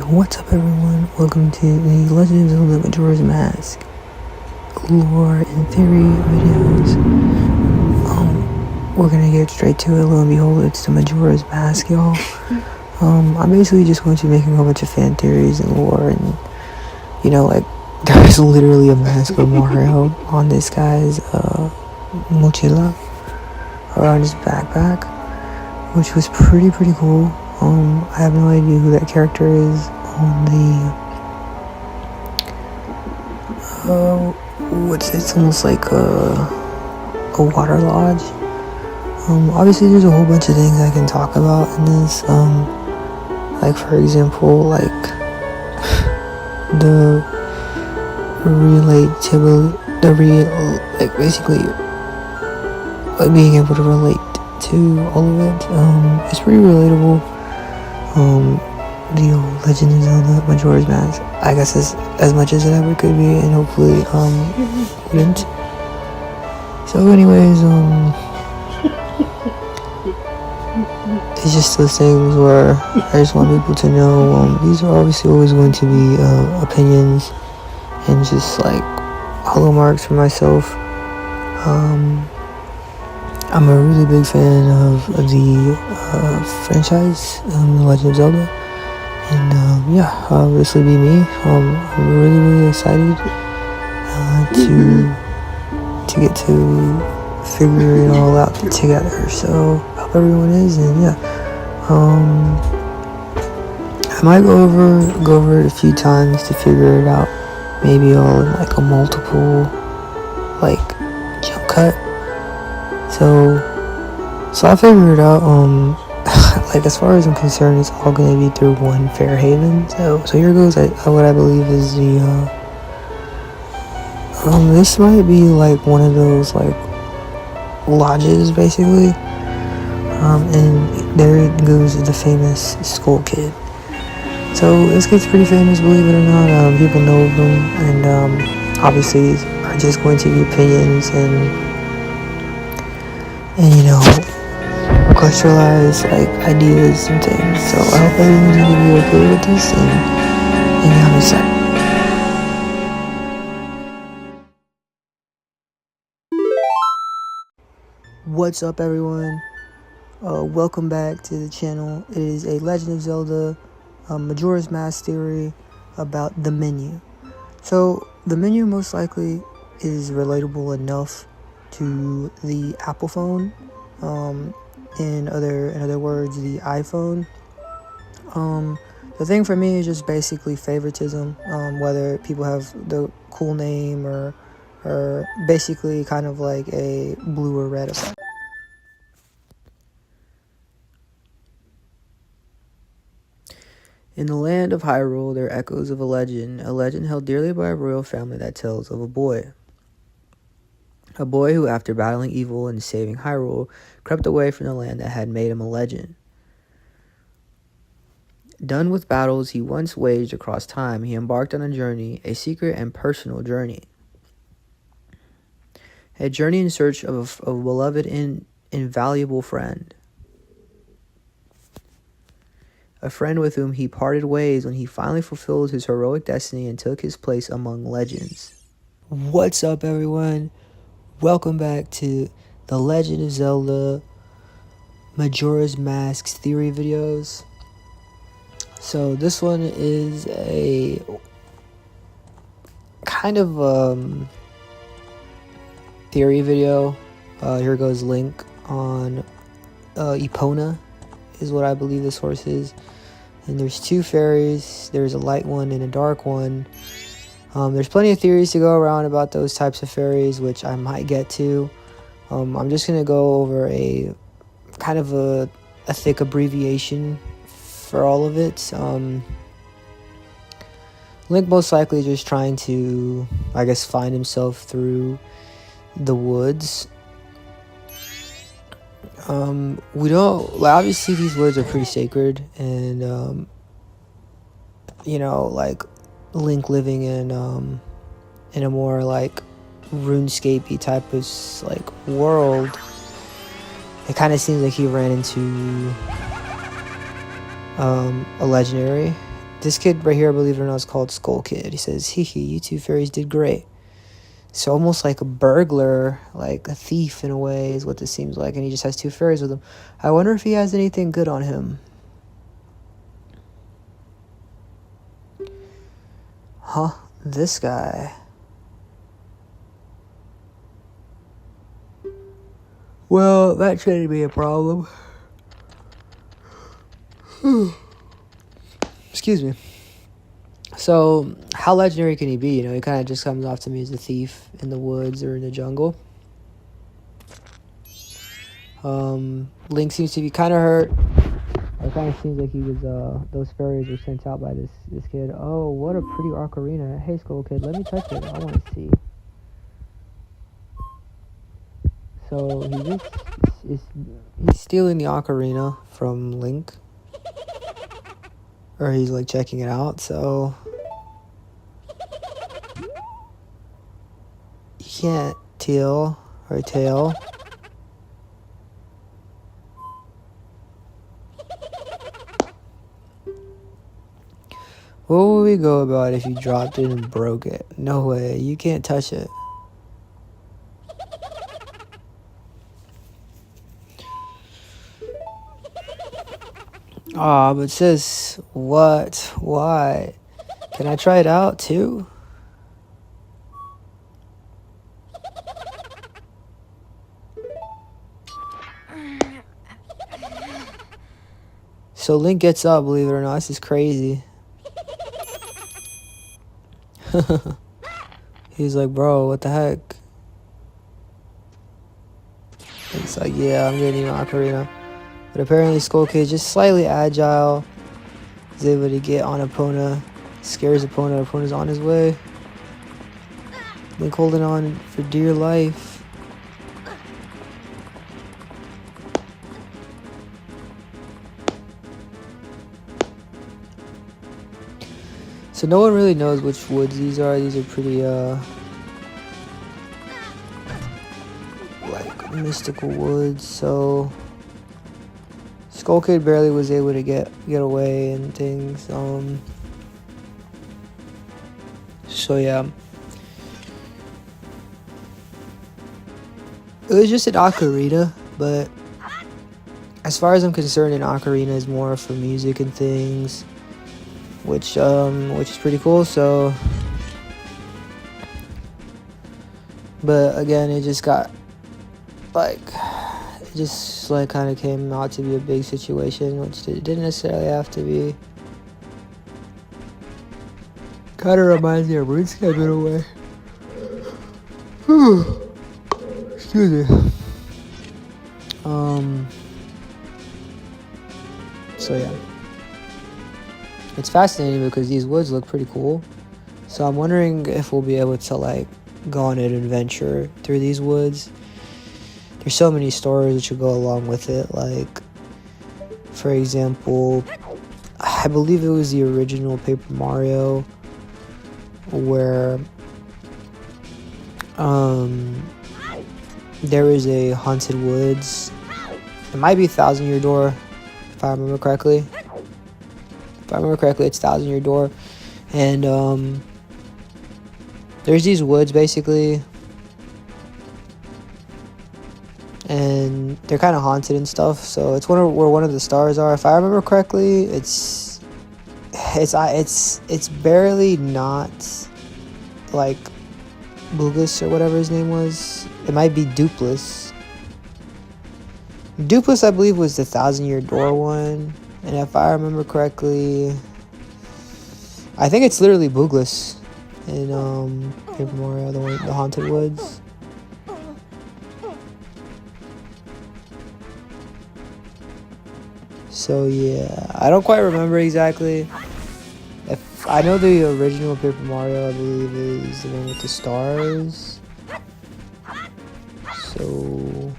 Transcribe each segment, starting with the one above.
What's up, everyone? Welcome to the Legend of Zelda Majora's Mask lore and theory videos. We're gonna get straight to it. Lo and behold, it's the Majora's Mask, y'all. I'm basically just going to be making a whole bunch of fan theories and lore, and there's literally a mask of Mario on this guy's mochila, or on his backpack, which was pretty cool. I have no idea who that character is on the it's almost like a water lodge. Obviously there's a whole bunch of things I can talk about in this, like for example, like the basically like being able to relate to all of it. It's pretty relatable. The old Legend of Zelda Majora's Mask, I guess, as much as it ever could be, and hopefully wouldn't. So anyways, it's just those things where I just want people to know, these are obviously always going to be opinions and just like hollow marks for myself. I'm a really big fan of the franchise, The Legend of Zelda, and this will be me. I'm really excited to get to figure it all out together. So I hope everyone is, and I might go over it a few times to figure it out. Maybe all in like a multiple jump cut. So I'll figure it out. Like as far as I'm concerned, it's all gonna be through one Fairhaven. So here goes what I believe is the this might be like one of those like lodges basically. And there goes the famous Skull Kid. So this kid's pretty famous, believe it or not. People know of him, and obviously these are just going to be opinions and contextualize like ideas and things. So I hope everyone's gonna be okay with this, and I'm excited. What's up, everyone? Welcome back to the channel. It is a Legend of Zelda Majora's Mask theory about the menu. So the menu most likely is relatable enough to the Apple phone. In other words, the iPhone. The thing for me is just basically favoritism. Whether people have the cool name or basically kind of like a blue or red effect. In the land of Hyrule, there are echoes of a legend held dearly by a royal family that tells of a boy. A boy who, after battling evil and saving Hyrule, crept away from the land that had made him a legend. Done with battles he once waged across time, he embarked on a journey, a secret and personal journey. A journey in search of a beloved and invaluable friend. A friend with whom he parted ways when he finally fulfilled his heroic destiny and took his place among legends. What's up, everyone? Welcome back to the Legend of Zelda Majora's Mask theory videos. So this one is a kind of theory video. Here goes link on Epona is what I believe the source is. And there's two fairies. There's a light one and a dark one. There's plenty of theories to go around about those types of fairies, which I might get to. I'm just going to go over a kind of a thick abbreviation for all of it. Link most likely just trying to, I guess, find himself through the woods. Obviously these woods are pretty sacred, and, Link living in a more like RuneScape-y type of like world, it kind of seems like he ran into a legendary this kid right here, believe it or not, is called Skull Kid. He says, hee hee, you two fairies did great. So almost like a burglar, like a thief in a way, is what this seems like. And he just has two fairies with him. I wonder if he has anything good on him. Huh? This guy. Well, that shouldn't be a problem. Excuse me. So, how legendary can he be? You know, he kind of just comes off to me as a thief in the woods or in the jungle. Link seems to be kind of hurt. It kind of seems like he was, those fairies were sent out by this kid. Oh, what a pretty ocarina. Hey, Skull Kid, let me touch it. I want to see. So, he's stealing the ocarina from Link. Or he's, like, checking it out, so... You can't tail. What would we go about if you dropped it and broke it? No way, you can't touch it. Aw, but sis, what? Why? Can I try it out too? So Link gets up, believe it or not. This is crazy. He's like, bro, what the heck? It's like, yeah, I'm getting an ocarina. But apparently Skull Kid is just slightly agile. He's able to get on Epona. Scares Epona. Epona's on his way. Link holding on for dear life. So no one really knows which woods these are. These are pretty, like, mystical woods. So Skull Kid barely was able to get away and things. So yeah. It was just an ocarina, but as far as I'm concerned, an ocarina is more for music and things. Which is pretty cool. So, but again, it just got like, it just like kind of came out to be a big situation, which it didn't necessarily have to be. Kind of reminds me of RuneScape in a way. Excuse me. So yeah. It's fascinating because these woods look pretty cool. So I'm wondering if we'll be able to like go on an adventure through these woods. There's so many stories that should go along with it. Like, for example, I believe it was the original Paper Mario where there is a haunted woods. It might be Thousand Year Door, if I remember correctly. If I remember correctly, it's Thousand Year Door. And there's these woods basically, and they're kind of haunted and stuff. So it's where one of the stars are. If I remember correctly, it's barely not like Boogus or whatever his name was. It might be Dupless. Dupless, I believe, was the Thousand Year Door one. And if I remember correctly, I think it's literally Boogless in Paper Mario, the Haunted Woods. So yeah, I don't quite remember exactly. If I know the original Paper Mario, I believe, is the one with the stars. So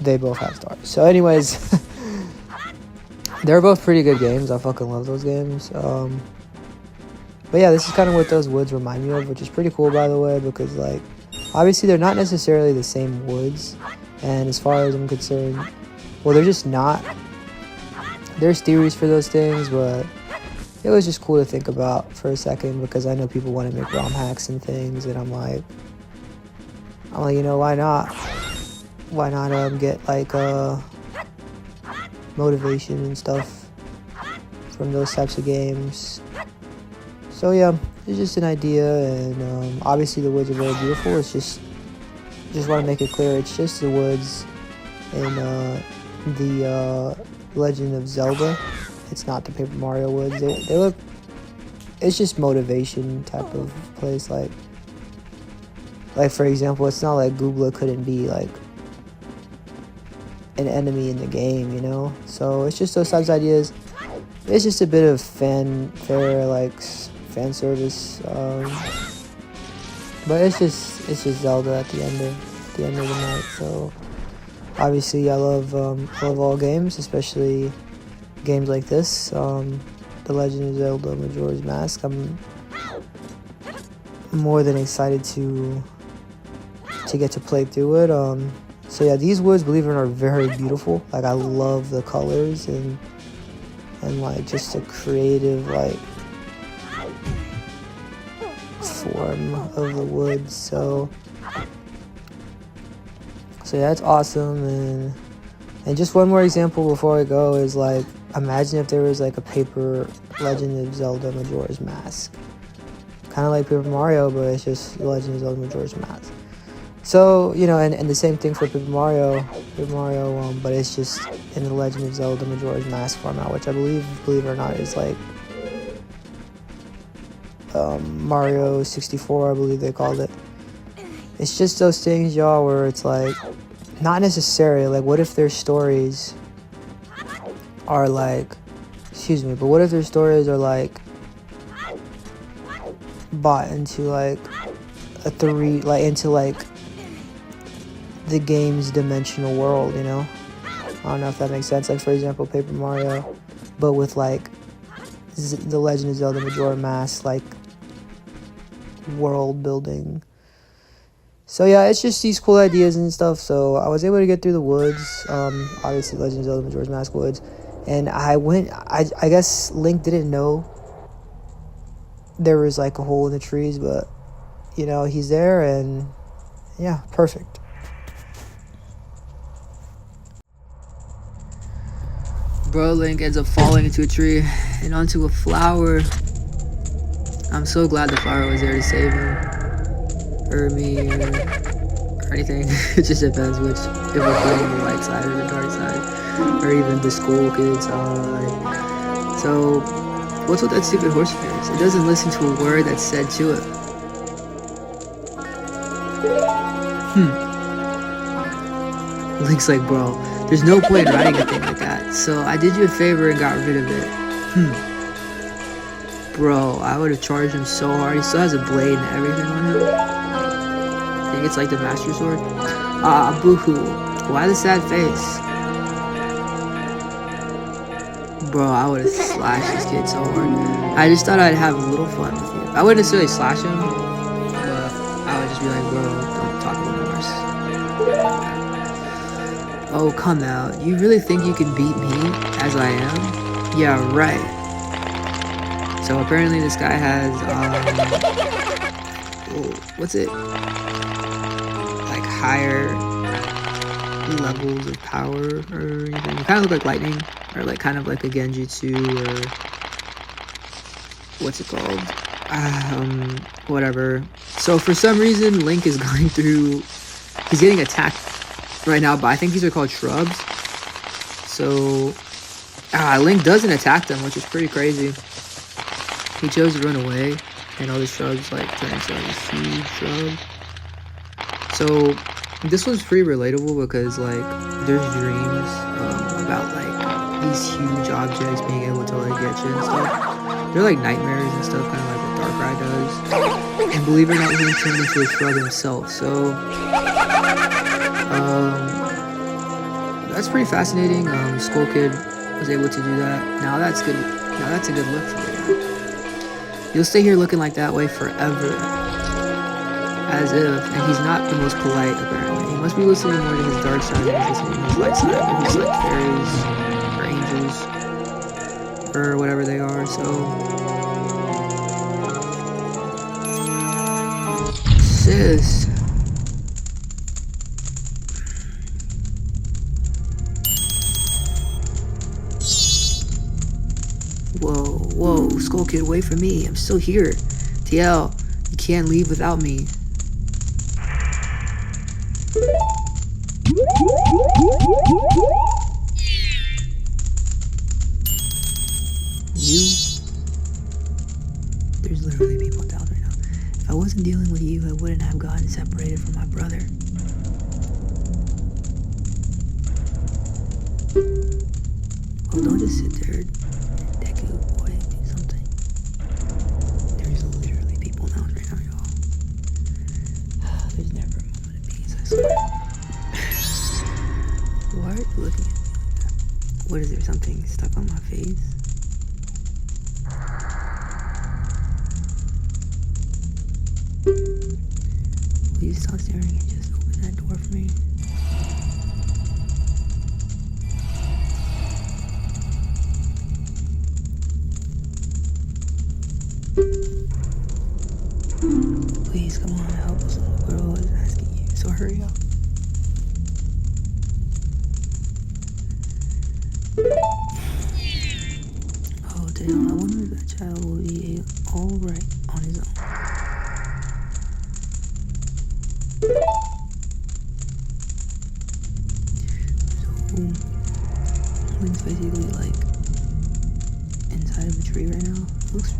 they both have stars. So anyways, they're both pretty good games. I fucking love those games. But yeah, this is kind of what those woods remind me of, which is pretty cool, by the way, because like obviously they're not necessarily the same woods, and as far as I'm concerned, well, they're just not there's theories for those things, but it was just cool to think about for a second, because I know people want to make ROM hacks and things, and I'm like, you know, why not? Why not get like motivation and stuff from those types of games? So yeah, it's just an idea, and obviously the woods are very beautiful. It's just want to make it clear, it's just the woods in the Legend of Zelda. It's not the Paper Mario woods. They look, it's just motivation type of place. Like for example, it's not like Googla couldn't be like an enemy in the game, you know? So it's just those types of ideas. It's just a bit of fanfare, like fan service, but it's just Zelda at the end of the night. So obviously I love all games, especially games like this, The Legend of Zelda Majora's Mask. I'm more than excited to get to play through it. So yeah, these woods, believe it or not, are very beautiful. Like, I love the colors and like just the creative like form of the woods. So yeah, it's awesome. And just one more example before I go is, like, imagine if there was like a paper Legend of Zelda Majora's Mask, kind of like Paper Mario, but it's just the Legend of Zelda Majora's Mask. So, you know, and the same thing for Paper Mario, but it's just in the Legend of Zelda Majora's Mask format, which I believe it or not, is like Mario 64, I believe they called it. It's just those things, y'all, where it's like, not necessarily, like, what if their stories are like, but what if their stories are like bought into like into like the game's dimensional world, you know? I don't know if that makes sense. Like, for example, Paper Mario, but with like the Legend of Zelda Majora's Mask, like, world building. So yeah, it's just these cool ideas and stuff. So I was able to get through the woods, obviously Legend of Zelda Majora's Mask woods, and I guess Link didn't know there was like a hole in the trees, but you know, he's there, and yeah, perfect. Bro, Link ends up falling into a tree and onto a flower. I'm so glad the flower was there to save him, or me, or anything. It just depends which, if we're playing on the light side or the dark side, or even the school kids. So, what's with that stupid horse fairies? It doesn't listen to a word that's said to it. Link's like, bro, there's no point in riding a thing like that, so I did you a favor and got rid of it. Bro, I would have charged him so hard. He still has a blade and everything on him. I think it's like the Master Sword. Boo-hoo. Why the sad face? Bro, I would have slashed this kid so hard. I just thought I'd have a little fun with you. I wouldn't necessarily slash him, but I would just be like, bro, don't talk about my horse. Oh, come out. You really think you can beat me as I am? Yeah, right. So apparently this guy has, what's it? Like higher levels of power or anything. You kind of look like lightning, or like kind of like a Genjutsu, or what's it called? Whatever. So for some reason, Link is going through, he's getting attacked right now, but I think these are called shrubs. So, Link doesn't attack them, which is pretty crazy. He chose to run away, and all the shrubs like turn into like this huge shrub. So this one's pretty relatable because like there's dreams about like these huge objects being able to like get you and stuff. They're like nightmares and stuff, kind of like what Darkrai does. And believe it or not, Link turned into a shrub himself. So that's pretty fascinating. Skull Kid was able to do that. Now that's good. Now that's a good look for you. You'll stay here looking like that way forever. As if, and he's not the most polite apparently. He must be listening more to his dark side than he's listening to his light side, where he's like fairies or angels. or whatever they are, so sis. Whoa, Skull Kid, wait for me. I'm still here. TL, you can't leave without me. You? There's literally people down right now. If I wasn't dealing with you, I wouldn't have gotten separated from my brother. Well, don't just sit there. Boy, do something. There's literally people down right now, y'all. There's never a moment of peace, I swear. Why are you looking at me like that? What is there, something stuck on my face? Please stop staring and just open that door for me. Please, come on, help us. We're always asking you, so hurry up. Oh, damn, I wonder if that child will be alright on his own. So, Link's basically like inside of a tree right now. It looks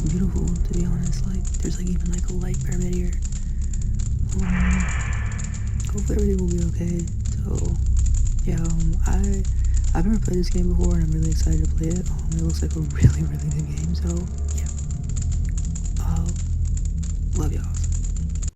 beautiful, to be honest. Like, there's like even like a light pyramid here. Hopefully everything will be okay. So, yeah, I've never played this game before, and I'm really excited to play it. It looks like a really, really good game. So, yeah. Love y'all.